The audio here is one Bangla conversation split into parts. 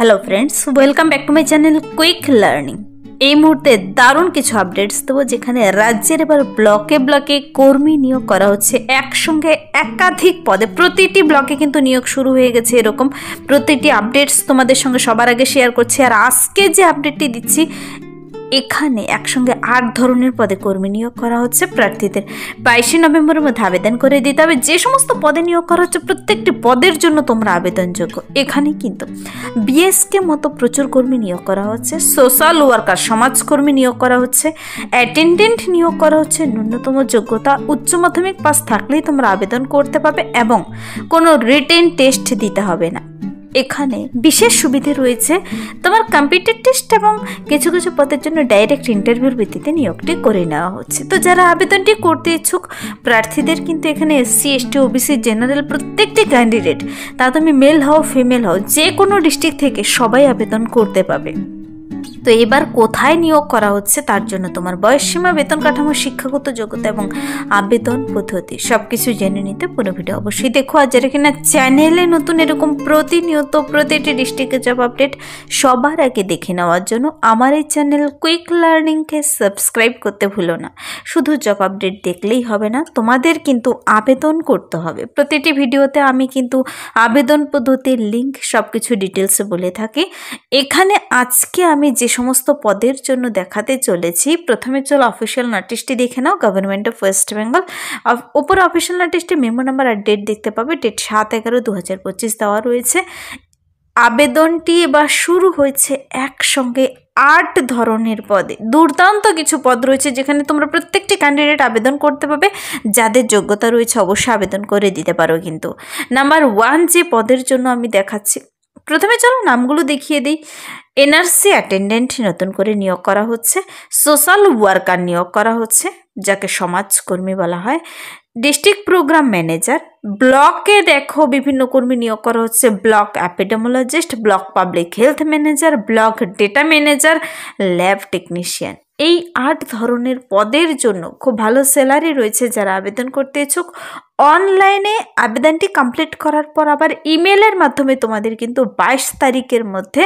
Hello friends, welcome back to my channel quick learning. এই মুহূর্তে দারুণ কিছু আপডেটস দেবো, যেখানে রাজ্যের এবার ব্লকে ব্লকে কর্মী নিয়োগ করা হচ্ছে একসঙ্গে একাধিক পদে। প্রতিটি ব্লকে কিন্তু নিয়োগ শুরু হয়ে গেছে। এরকম প্রতিটি আপডেটস তোমাদের সঙ্গে সবার আগে শেয়ার করছি। আর আজকে যে আপডেটটি দিচ্ছি, এখানে একসঙ্গে 8 ধরনের পদে কর্মী নিয়োগ করা হচ্ছে প্রার্থীদের। 22 নভেম্বরের মধ্যে আবেদন করে দিতে হবে। যে সমস্ত পদে নিয়োগ করা হচ্ছে প্রত্যেকটি পদের জন্য তোমরা আবেদনযোগ্য। এখানে কিন্তু বিএসকে মতো প্রচুর কর্মী নিয়োগ করা হচ্ছে, সোশ্যাল ওয়ার্কার সমাজকর্মী নিয়োগ করা হচ্ছে, অ্যাটেন্ডেন্ট নিয়োগ করা হচ্ছে। ন্যূনতম যোগ্যতা উচ্চ মাধ্যমিক পাস থাকলেই তোমরা আবেদন করতে পারবে এবং কোনো রিটেন টেস্ট দিতে হবে না। এখানে বিশেষ সুবিধে রয়েছে, তোমার কম্পিউটার টেস্ট এবং কিছু কিছু পদের জন্য ডাইরেক্ট ইন্টারভিউর ভিত্তিতে নিয়োগটি করে নেওয়া হচ্ছে। তো যারা আবেদনটি করতে ইচ্ছুক প্রার্থীদের কিন্তু এখানে এসসি, এসটি, ওবিসি, জেনারেল প্রত্যেকটি ক্যান্ডিডেট, তা তুমি মেল হও ফিমেল হও, যে কোনো ডিস্ট্রিক্ট থেকে সবাই আবেদন করতে পাবে। তো এবার কোথায় নিয়োগ করা হচ্ছে তার জন্য তোমার বয়সসীমা, বেতন কাঠামো, শিক্ষাগত যোগ্যতা এবং আবেদন পদ্ধতি সবকিছু জেনে নিতে পুরো ভিডিও অবশ্যই দেখো। আর যারা কিনা চ্যানেলে নতুন এরকম প্রতিনিয়ত প্রতিটি ডিস্ট্রিক্টের জব আপডেট সবার আগে দেখে নেওয়ার জন্য আমার এই চ্যানেল কুইক লার্নিংকে সাবস্ক্রাইব করতে ভুলো না। শুধু জব আপডেট দেখলেই হবে না, তোমাদের কিন্তু আবেদন করতে হবে। প্রতিটি ভিডিওতে আমি কিন্তু আবেদন পদ্ধতির লিঙ্ক সবকিছু ডিটেলসে বলে থাকি। এখানে আজকে আমি যে সমস্ত পদের জন্য দেখাতে চলেছি, প্রথমে চলো অফিসিয়াল নোটিশটি দেখে নাও। গভর্নমেন্ট অফ ওয়েস্ট বেঙ্গল, উপরে অফিসিয়াল নোটিশটি মেমো নাম্বার আর ডেট দেখতে পাবে। ডেট 7/11/2025 দেওয়া রয়েছে। আবেদনটি এবার শুরু হয়েছে একসঙ্গে 8 ধরনের পদে। দুর্দান্ত কিছু পদ রয়েছে, যেখানে তোমরা প্রত্যেকটি ক্যান্ডিডেট আবেদন করতে পারবে। যাদের যোগ্যতা রয়েছে অবশ্যই আবেদন করে দিতে পারো। কিন্তু নাম্বার 1 যে পদের জন্য আমি দেখাচ্ছি, প্রথমে চলো নামগুলো দেখিয়ে দিই। এনআরসি অ্যাটেন্ডেন্ট নতুন করে নিয়োগ করা হচ্ছে, সোশ্যাল ওয়ার্কার নিয়োগ করা হচ্ছে, যাকে সমাজকর্মী বলা হয়, ডিস্ট্রিক্ট প্রোগ্রাম ম্যানেজার, ব্লকে দেখো বিভিন্ন কর্মী নিয়োগ করা হচ্ছে, block epidemiologist, block public health manager, block data manager, lab technician. এই 8 ধরনের পদের জন্য খুব ভালো স্যালারি রয়েছে। যারা আবেদন করতে ইচ্ছুক অনলাইনে আবেদনটি কমপ্লিট করার পর আবার ইমেলের মাধ্যমে তোমাদের কিন্তু 22 তারিখের মধ্যে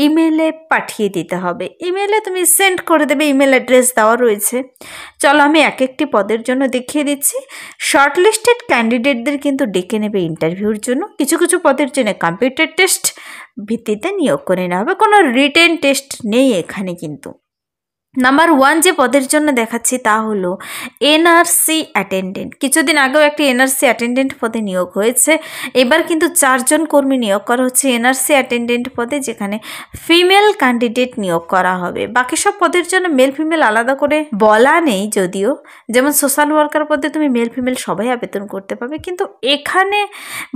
ইমেলে পাঠিয়ে দিতে হবে। ইমেলে তুমি সেন্ড করে দেবে, ইমেল অ্যাড্রেস দেওয়া রয়েছে। চলো আমি এক একটি পদের জন্য দেখিয়ে দিচ্ছি। শর্টলিস্টেড ক্যান্ডিডেটদের কিন্তু ডেকে নেবে ইন্টারভিউর জন্য। কিছু কিছু পদের জন্য কম্পিউটার টেস্ট ভিত্তিতে নিয়োগ করে নেওয়া হবে, কোনো রিটেন টেস্ট নেই এখানে। কিন্তু নাম্বার 1 যে পদের জন্য দেখাচ্ছি তা হলো এনআরসি অ্যাটেন্ডেন্ট। কিছুদিন আগেও একটি এনআরসি অ্যাটেন্ডেন্ট পদে নিয়োগ হয়েছে। এবার কিন্তু 4 জন কর্মী নিয়োগ করা হচ্ছে এনআরসি অ্যাটেন্ডেন্ট পদে, যেখানে ফিমেল ক্যান্ডিডেট নিয়োগ করা হবে। বাকি সব পদের জন্য মেল ফিমেল আলাদা করে বলা নেই, যদিও যেমন সোশ্যাল ওয়ার্কার পদে তুমি মেল ফিমেল সবাই আবেদন করতে পারবে, কিন্তু এখানে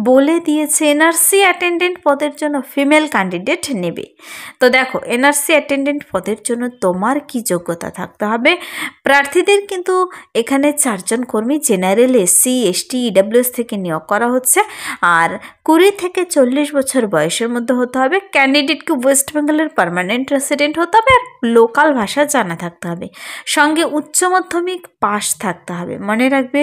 বলে দিয়েছে এনআরসি অ্যাটেন্ডেন্ট পদের জন্য ফিমেল ক্যান্ডিডেট নেবে। তো দেখো, এনআরসি অ্যাটেন্ডেন্ট পদের জন্য তোমার কি যোগ্যতা থাকতে হবে। প্রার্থীদের কিন্তু এখানে 4 জন কর্মী জেনারেল, এসসি, এসটি, ইডব্লিউএস থেকে নিয়োগ করা হচ্ছে। আর 20 থেকে 40 বছর বয়সের মধ্যে হতে হবে। ক্যান্ডিডেটকে ওয়েস্ট বেঙ্গলের পার্মানেন্ট রেসিডেন্ট হতে হবে আর লোকাল ভাষা জানা থাকতে হবে। সঙ্গে উচ্চ মাধ্যমিক পাস থাকতে হবে। মনে রাখবে,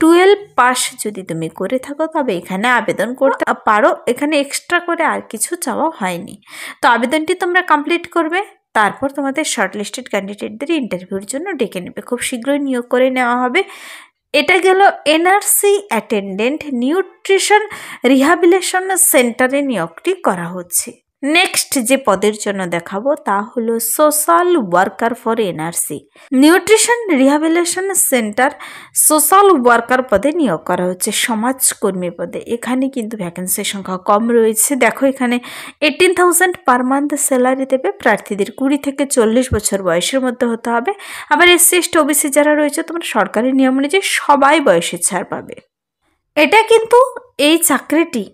12 পাস যদি তুমি করে থাকো তবে এখানে আবেদন করতে পারো। এখানে এক্সট্রা করে আর কিছু চাওয়া হয়নি। তো আবেদনটি তোমরা কমপ্লিট করবে, তারপর তোমাদের শর্টলিস্টেড ক্যান্ডিডেটদের ইন্টারভিউর জন্য ডেকে নেবে। খুব শীঘ্রই নিয়োগ করে নেওয়া হবে। এটা গেল এনআরসি অ্যাটেন্ডেন্ট নিউট্রিশন রিহ্যাবিলিটেশন সেন্টারে নিয়োগটি করা হচ্ছে। নেক্সট যে পদের জন্য দেখাবো তা হলো social worker for NRC. Nutrition rehabilitation centre social worker পদে নিয়োগ করা হচ্ছে, সমাজকর্মী পদে। এখানে কিন্তু ভ্যাকেন্সির সংখ্যা কম রয়েছে। দেখো, এখানে 18,000 পার মান্থ স্যালারি দেবে। প্রার্থীদের 20 থেকে 40 বছর বয়সের মধ্যে হতে হবে। আবার এসসি, এসটি, ওবিসি যারা রয়েছে তোমরা সরকারি নিয়ম অনুযায়ী সবাই বয়সের ছাড় পাবে। এটা কিন্তু এই চাকরিটি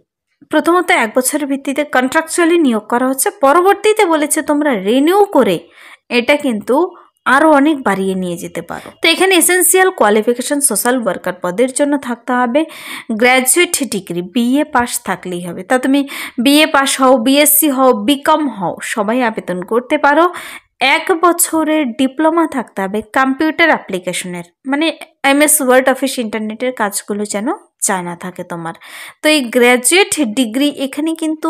প্রথমত 1 বছরের ভিত্তিতে কন্ট্রাকচুয়ালি নিয়োগ করা হচ্ছে। পরবর্তীতে বলেছে তোমরা রিনিউ করে এটা কিন্তু আরও অনেক বাড়িয়ে নিয়ে যেতে পারো। তো এখানে এসেন্সিয়াল কোয়ালিফিকেশন সোশ্যাল ওয়ার্কার পদের জন্য থাকতে হবে গ্র্যাজুয়েট ডিগ্রি, বিএ পাস থাকলেই হবে। তা তুমি বিএ পাস হও, বিএসসি হও, বিকম হও, সবাই আবেদন করতে পারো। 1 বছরের ডিপ্লোমা থাকতে হবে কম্পিউটার অ্যাপ্লিকেশনের, মানে এমএস ওয়ার্ড, অফিস, ইন্টারনেটের কাজগুলো যেন জানা থাকে তোমার। তো এই গ্র্যাজুয়েট ডিগ্রি এখানে কিন্তু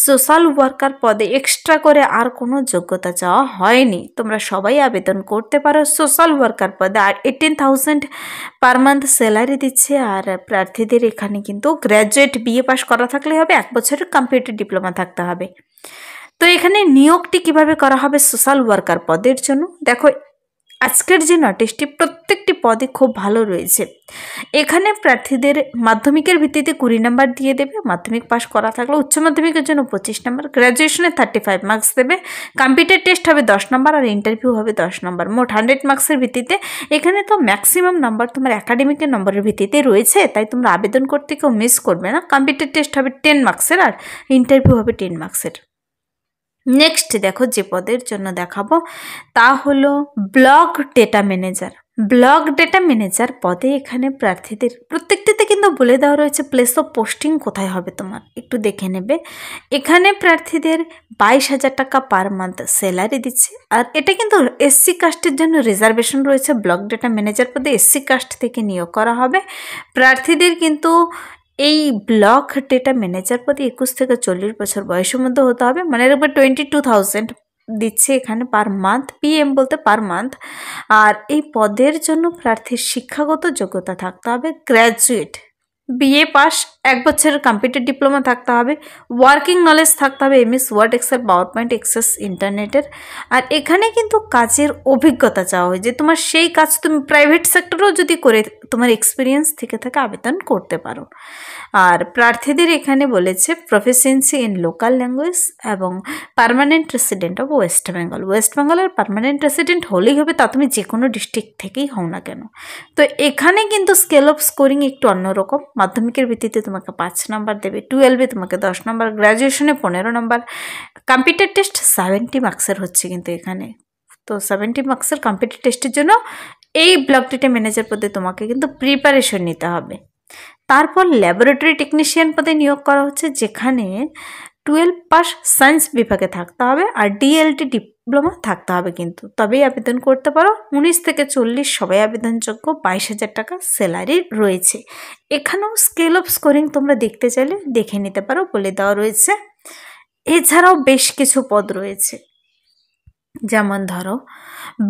সোশ্যাল ওয়ার্কার পদে এক্সট্রা করে আর কোনো যোগ্যতা চাওয়া হয়নি, তোমরা সবাই আবেদন করতে পারো সোশ্যাল ওয়ার্কার পদে। আর 18,000 পার মান্থ স্যালারি দিচ্ছে। আর প্রার্থীদের এখানে কিন্তু গ্র্যাজুয়েট বিএ পাস করা থাকলে হবে, 1 বছরের কম্পিউটার ডিপ্লোমা থাকতে হবে। তো এখানে নিয়োগটি কিভাবে করা হবে সোশ্যাল ওয়ার্কার পদের জন্য, দেখো আজকের যে নোটিশটি প্রত্যেকটি পদে খুব ভালো রয়েছে। এখানে প্রার্থীদের মাধ্যমিকের ভিত্তিতে 20 নম্বর দিয়ে দেবে, মাধ্যমিক পাস করা থাকলে উচ্চ মাধ্যমিকের জন্য 25 নম্বর, গ্র্যাজুয়েশনে 35 মার্কস দেবে, কম্পিউটার টেস্ট হবে 10 নম্বর আর ইন্টারভিউ হবে 10 নম্বর, মোট 100 মার্কসের ভিত্তিতে। এখানে তো ম্যাক্সিমাম নাম্বার তোমার একাডেমিকের নম্বরের ভিত্তিতে রয়েছে, তাই তোমরা আবেদন করতে কেউ মিস করবে না। কম্পিউটার টেস্ট হবে 10 মার্কসের আর ইন্টারভিউ হবে 10 মার্কসের। নেক্সট দেখো যে পদের জন্য দেখাবো তা হলো block data manager. Block data manager পদে এখানে প্রার্থীদের প্রত্যেকটিতে কিন্তু বলে দেওয়া রয়েছে প্লেস অফ পোস্টিং কোথায় হবে, তোমার একটু দেখে নেবে। এখানে প্রার্থীদের 22,000 টাকা পার মান্থ স্যালারি দিচ্ছে। আর এটা কিন্তু এসসি কাস্টের জন্য রিজার্ভেশন রয়েছে। ব্লক ডেটা ম্যানেজার পদে এসসি কাস্ট থেকে নিয়োগ করা হবে। প্রার্থীদের কিন্তু এই ব্লক ডেটা ম্যানেজার পদে 21 থেকে 40 বছর বয়সের মধ্যে হতে হবে। মানে এবার 22,000 দিচ্ছে এখানে পার মান্থ, পিএম বলতে পার মান্থ। আর এই পদের জন্য প্রার্থীর শিক্ষাগত যোগ্যতা থাকতে হবে গ্র্যাজুয়েট বিএ পাস, 1 বছরের কম্পিউটার ডিপ্লোমা থাকতে হবে, ওয়ার্কিং নলেজ থাকতে হবে MS Word, Excel, PowerPoint, Access ইন্টারনেটের। আর এখানে কিন্তু কাজের অভিজ্ঞতা চাওয়া হয়, যে তোমার সেই কাজ তুমি প্রাইভেট সেক্টরেও যদি করে তোমার এক্সপিরিয়েন্স থেকে থাকে আবেদন করতে পারো। আর প্রার্থীদের এখানে বলেছে প্রফিসিয়েন্সি ইন লোকাল ল্যাঙ্গুয়েজ এবং permanent resident of West Bengal. West বেঙ্গলের পার্মানেন্ট রেসিডেন্ট হলেই হবে, তা তুমি যে কোনো ডিস্ট্রিক্ট থেকেই হও না কেন। তো এখানে কিন্তু স্কেল অফ স্কোরিং একটু অন্যরকম। মাধ্যমিকের ভিত্তিতে তোমাকে 5 নম্বর দেবে, 12-এ তোমাকে 10 নম্বর, গ্র্যাজুয়েশনে 15 নম্বর, কম্পিউটার টেস্ট 70 মার্কসের হচ্ছে কিন্তু এখানে। তো 70 মার্কসের কম্পিউটার টেস্টের জন্য এই ব্লক ডেটা ম্যানেজার পদে তোমাকে কিন্তু প্রিপারেশন নিতে হবে। তারপর ল্যাবরেটরি টেকনিশিয়ান পদে নিয়োগ করা হচ্ছে, যেখানে 12 পাস সায়েন্স বিভাগে থাকতে হবে আর ডিএলটি ডিপ্লোমা থাকতে হবে কিন্তু, তবেই আবেদন করতে পারো। 19 থেকে 40 সবাই আবেদনযোগ্য, 22,000 টাকা স্যালারি রয়েছে। এখানেও স্কেল অফ স্কোরিং তোমরা দেখতে চাইলে দেখে নিতে পারো, বলে দেওয়া রয়েছে। এছাড়াও বেশ কিছু পদ রয়েছে, যেমন ধরো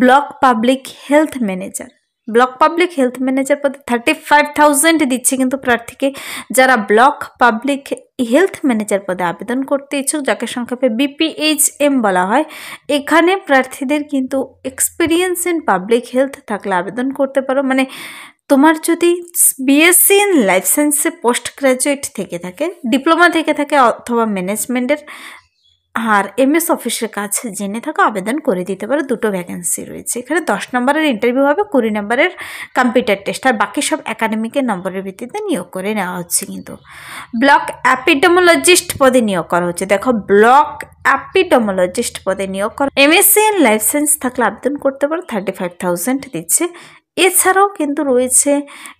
block public health manager. Block public health manager পদে 35,000 দিচ্ছে কিন্তু প্রার্থীকে, যারা ব্লক পাবলিক হেলথ ম্যানেজার পদে আবেদন করতে ইচ্ছুক, যাকে সংক্ষেপে BPHM বলা হয়। এখানে প্রার্থীদের কিন্তু এক্সপিরিয়েন্স ইন পাবলিক হেলথ থাকলে আবেদন করতে পারো। মানে তোমার যদি BSc ইন লাইফ সায়েন্সে পোস্ট গ্র্যাজুয়েট থেকে থাকে, ডিপ্লোমা থেকে থাকে অথবা ম্যানেজমেন্টের আর এমএস অফিসের কাজ জেনে থাকো, আবেদন করে দিতে পারো। 2টো ভ্যাকেন্সি রয়েছে এখানে। 10 নম্বরের ইন্টারভিউ হবে, 20 নম্বরের কম্পিউটার টেস্ট, আর বাকি সব একাডেমিকের নম্বরের ভিত্তিতে নিয়োগ করে নেওয়া হচ্ছে কিন্তু। ব্লক অ্যাপিডেমোলজিস্ট পদে নিয়োগ করা হচ্ছে। দেখো ব্লক অ্যাপিডেমোলজিস্ট পদে নিয়োগ করা, MSc ইন লাইফ সায়েন্স থাকলে আবেদন করতে পারো, 35,000 দিচ্ছে। এছাড়াও কিন্তু রয়েছে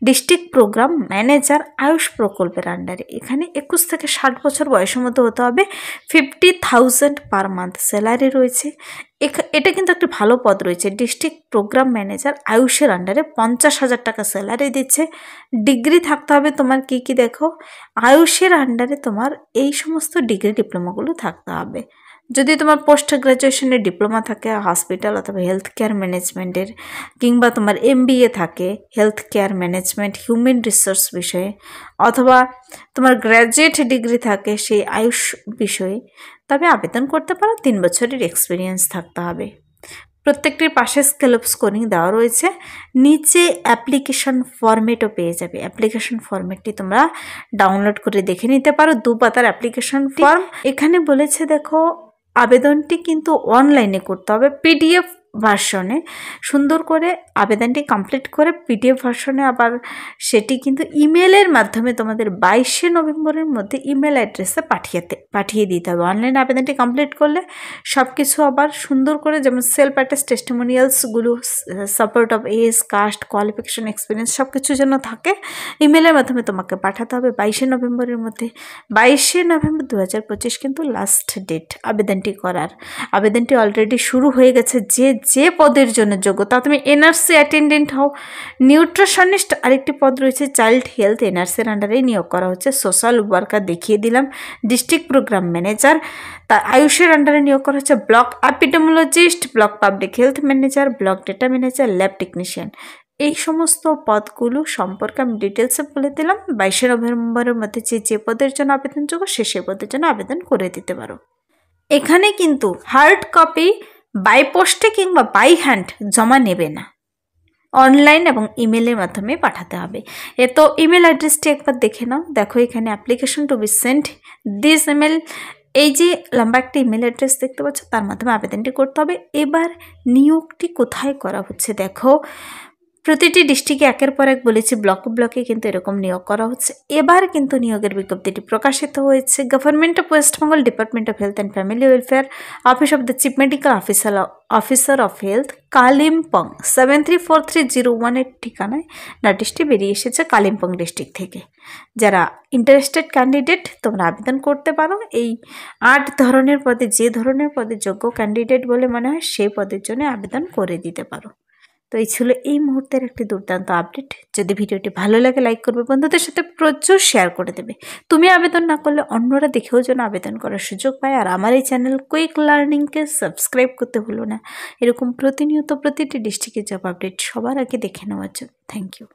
ডিস্ট্রিক্ট প্রোগ্রাম ম্যানেজার আয়ুষ প্রকল্পের আন্ডারে। এখানে 21 থেকে 60 বছর বয়সের মধ্যে হতে হবে, 50,000 পার মান্থ স্যালারি রয়েছে। এটা কিন্তু একটা ভালো পদ রয়েছে, ডিস্ট্রিক্ট প্রোগ্রাম ম্যানেজার আয়ুষের আন্ডারে 50,000 টাকা স্যালারি দিচ্ছে। ডিগ্রি থাকতে হবে তোমার কি কি, দেখো আয়ুষের আন্ডারে তোমার এই সমস্ত ডিগ্রি ডিপ্লোমাগুলো থাকতে হবে। যদি তোমার পোস্ট গ্র্যাজুয়েশনের ডিপ্লোমা থাকে হসপিটাল অথবা হেলথ কেয়ার ম্যানেজমেন্টের, কিংবা তোমার MBA থাকে health care management human resource বিষয়ে, অথবা তোমার গ্র্যাজুয়েট ডিগ্রি থাকে সেই আয়ুষ বিষয়ে, তবে আবেদন করতে পারো। 3 বছরের এক্সপিরিয়েন্স থাকতে হবে। প্রত্যেকটির পাশে স্কেল অফ স্কোরিং দেওয়া রয়েছে। নিচে অ্যাপ্লিকেশন ফরম্যাটও পেয়ে যাবে। অ্যাপ্লিকেশন ফরম্যাটটি তোমরা ডাউনলোড করে দেখে নিতে পারো। 2 পাতার অ্যাপ্লিকেশন ফর্ম। এখানে বলেছে দেখো আবেদনটি কিন্তু অনলাইনে করতে হবে, PDF ভার্সনে। সুন্দর করে আবেদনটি কমপ্লিট করে PDF ভার্সনে, আবার সেটি কিন্তু ইমেলের মাধ্যমে তোমাদের 22শে নভেম্বরের মধ্যে ইমেল অ্যাড্রেসে পাঠিয়ে দিতে হবে। অনলাইন আবেদনটি কমপ্লিট করলে সব কিছু আবার সুন্দর করে, যেমন সেলফ অ্যাটেস্ট টেস্টিমোনিয়ালসগুলো, support of age, caste, qualification, experience সব কিছু যেন থাকে, ইমেলের মাধ্যমে তোমাকে পাঠাতে হবে 22শে নভেম্বরের মধ্যে। 22শে নভেম্বর 2025 কিন্তু লাস্ট ডেট আবেদনটি করার। আবেদনটি অলরেডি শুরু হয়ে গেছে। যে পদের জন্য যোগ্য, তা তুমি NRC অবশ্যই অ্যাটেন্ডেন্ট হও। নিউট্রিশনিস্ট আরেকটি পদ রয়েছে, চাইল্ড হেলথ এনআরসির আন্ডারে নিয়োগ করা হচ্ছে। সোশ্যাল ওয়ার্কার দেখিয়ে দিলাম। ডিস্ট্রিক্ট প্রোগ্রাম ম্যানেজার তার আয়ুষের আন্ডারে নিয়োগ করা হচ্ছে। Block epidemiologist, block public health manager, block data manager, lab technician, এই সমস্ত পদগুলো সম্পর্কে আমি ডিটেলসে বলে দিলাম। 22শে নভেম্বরের মধ্যে যে পদের জন্য আবেদনযোগ্য সে পদের জন্য আবেদন করে দিতে পারো। এখানে কিন্তু হার্ড কপি বাই পোস্টে কিংবা বাই হ্যান্ড জমা নেবে না, অনলাইন এবং ইমেলের মাধ্যমে পাঠাতে হবে। তো ইমেল অ্যাড্রেসটি একবার দেখে নাও। দেখো এখানে application to be sent this email, এই যে লম্বা একটা ইমেল অ্যাড্রেস দেখতে পাচ্ছ, তার মাধ্যমে আবেদনটি করতে হবে। এবার নিয়োগটি কোথায় করা হচ্ছে দেখো, প্রতিটি ডিস্ট্রিক্টে একের পর এক বলেছি, ব্লকে ব্লকে কিন্তু এরকম নিয়োগ করা হচ্ছে। এবার কিন্তু নিয়োগের বিজ্ঞপ্তিটি প্রকাশিত হয়েছে। Government of West Bengal, department of health and family welfare, office of the chief medical officer of health, Kalimpong 734301 ঠিকানায় নোটিশটি বেরিয়ে এসেছে কালিম্পং ডিস্ট্রিক্ট থেকে। যারা ইন্টারেস্টেড ক্যান্ডিডেট তোমরা আবেদন করতে পারো। এই 8 ধরনের পদে, যে ধরনের পদে যোগ্য ক্যান্ডিডেট বলে মনে হয় সেই পদের জন্য আবেদন করে দিতে পারো। তো এই ছিল এই মুহূর্তের একটি দুর্দান্ত আপডেট। যদি ভিডিওটি ভালো লাগে লাইক করবে, বন্ধুদের সাথে প্রচুর শেয়ার করে দেবে। তুমি আবেদন না করলে অন্যরা দেখেও যেন আবেদন করার সুযোগ পায়। আর আমার এই চ্যানেল কুইক লার্নিংকে সাবস্ক্রাইব করতে ভুলো না, এরকম প্রতিনিয়ত প্রতিটি ডিস্ট্রিক্টের জব আপডেট সবার আগে দেখে নেওয়ার জন্য। Thank you.